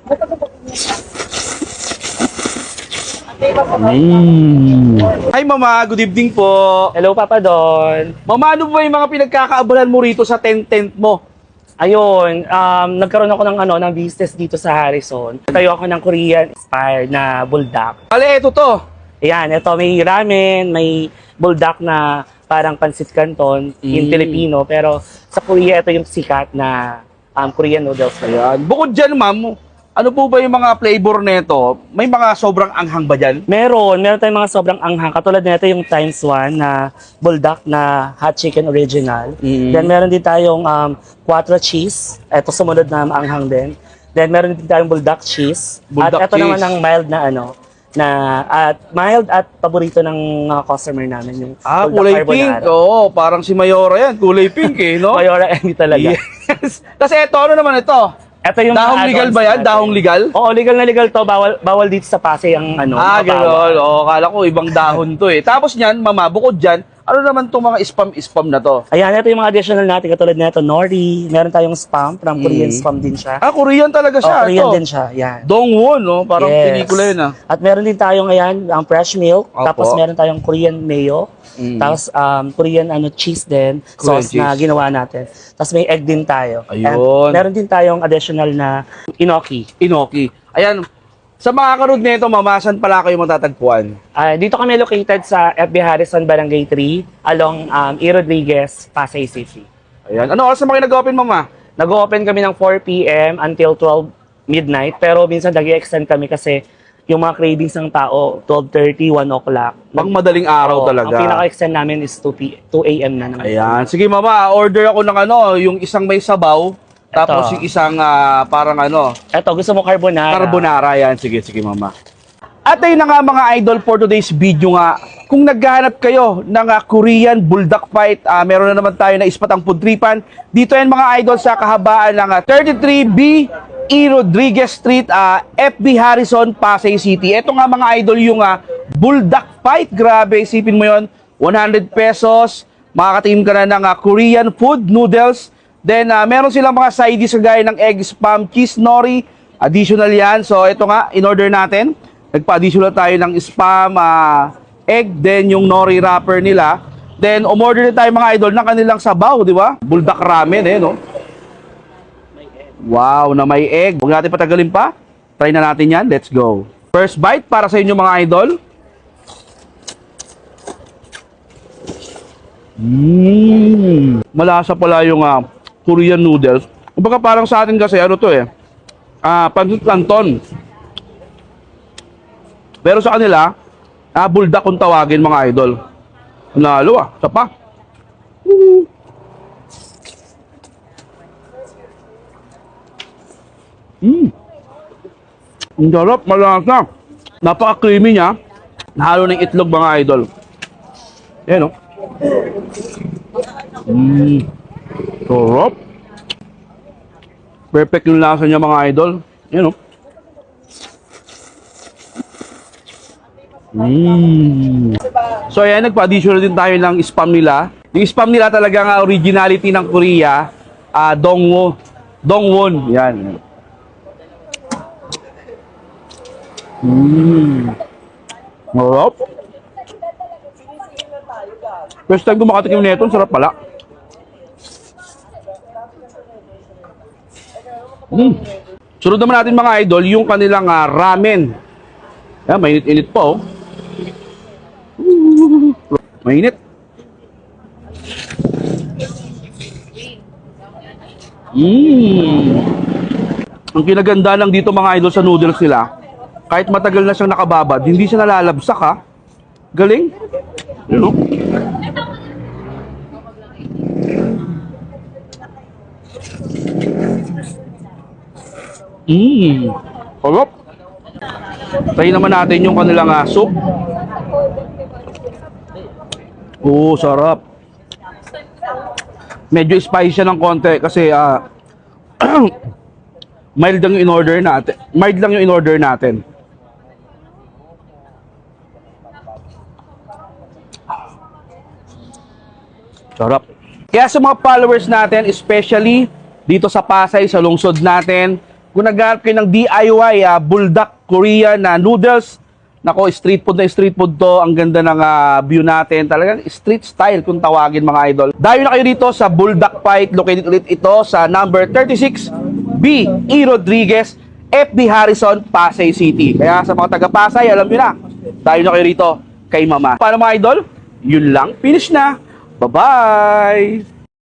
Hi Mama, good evening po. Hello, Papa Don. Mama, ano ba yung mga pinagkakaabalan mo rito sa tent mo? Ayun, nagkaroon ako ng business dito sa Harrison. Tayo ako ng Korean-inspired na buldak. Bale, ito to. Ayan, ito may ramen, may buldak na parang pansit canton in Filipino. Pero sa Korea, ito yung sikat na Korean noodles. Ayan. Bukod dyan, ma'am, ano po ba yung mga flavor nito? May mga sobrang anghang ba dyan? Meron tayong mga sobrang anghang. Katulad nito yung times 1 na buldak na hot chicken original. Then meron din tayong quattro cheese. Ito sumunod na anghang din. Then meron din tayong buldak cheese. Buldak at ito cheese. naman ang mild na mild at paborito ng mga customer namin yung buldak Kulay carbonara. pink. Oo, parang si Mayora yan. Kulay pink eh, no? Mayora Emmy talaga. Yes. Kasi ito, ano naman ito? Ito yung Dahong mga legal add-ons ba yan? natin. Dahong legal? Oo, legal na legal to. Bawal dito sa Pasay ang mga Gano'n. bawal. Oo, kala ko ibang dahon to eh. Tapos niyan, Mama, bukod dyan, ano naman itong mga spam na to? Ayan, ito yung mga additional natin. Katulad nito, nori. Meron tayong spam. From Korean spam din siya. Korean talaga siya. Korean ito. din siya. Yan. Dongwon, no? Parang Yes. pelikula yun ah. At meron din tayong ayan, ang fresh milk. Opo. Tapos meron tayong Korean mayo. Tapos Korean cheese din. Korean Sauce na cheese. ginawa natin. Tapos may egg din tayo. Ayun. And meron din tayong additional na inoki. Inoki. Ayan, sa mga karod nito, Mama, saan pala kayo matatagpuan? Dito kami located sa FB Harrison Barangay 3 along E. Rodriguez, Pasay City. Ayan. Ano oras naman kayo nag-open, Mama? Nag-open kami ng 4 p.m. until 12 midnight. Pero minsan nag-extend kami kasi yung mga cravings ng tao, 12:30, 1 o'clock. Pang madaling araw talaga. Ang pinaka-extend namin is 2 a.m. na naman. Ayan. Sige, Mama, order ako ng yung isang may sabaw, tapos yung isang parang Eto, gusto mo carbonara? carbonara. Yan. Sige, Mama. At ayun na nga mga idol for today's video nga. Kung naghahanap kayo ng Korean Bulldog Fight, meron na naman tayo na ispatang pudripan. Dito yan mga idol sa kahabaan ng 33B E. Rodriguez Street, FB Harrison, Pasay City. Ito nga mga idol yung Bulldog Fight. Grabe, isipin mo yon, 100 pesos. Makakatingin ka na ng Korean food, noodles. Then meron silang mga side dish gaya ng egg, spam, cheese, nori. Additional yan. So ito nga, in-order natin. Nagpa-additional tayo ng spam, egg, then yung nori wrapper nila. Then umorder din tayo mga idol ng kanilang sabaw, di ba? Bulldog ramen no? Wow, na may egg. Huwag natin patagalin pa. Try na natin yan. Let's go. First bite para sa inyo mga idol. Malasa pala yung Korean noodles. Kumbaga parang sa atin kasi to pansit canton. Pero sa kanila, bulldog kung tawagin mga idol. Nalo isa pa. Ang sarap, malasa. Napaka-creamy niya. Nahalo ng itlog mga idol. Yan Sarap. Perfect yung lasa niya mga idol. Yan So ayan, nagpa-additional din tayo ng spam nila. Yung spam nila talagang originality ng Korea, Dongwon. Yan. Sarap. First time ko makatikim nito, sarap pala. Sunod naman natin mga idol, yung kanilang ramen. Yan, mainit-init po. Mainit. Ang kinaganda lang dito mga idol sa noodles nila, kahit matagal na siyang nakababad, hindi siya nalalabsak ha. Galing. Yun Sarap. Try naman natin yung kanilang soup. Sarap. Medyo spicy siya ng konti kasi mild lang yung in-order natin. Mild lang yung in-order natin. Sarap. Kaya sa mga followers natin, especially dito sa Pasay, sa lungsod natin, Kung naghahanap kayo ng DIY buldak Korean na noodles, nako, street food na street food to. Ang ganda ng view natin. Talagang street style kung tawagin mga idol. Dayo na kayo dito sa Buldak Fight. Located ulit ito sa number 36B E. Rodriguez, FB Harrison, Pasay City. Kaya sa mga taga Pasay, alam nyo na, dayo na kayo rito kay Mama. Paano mga idol? Yun lang. Finish na. Bye-bye!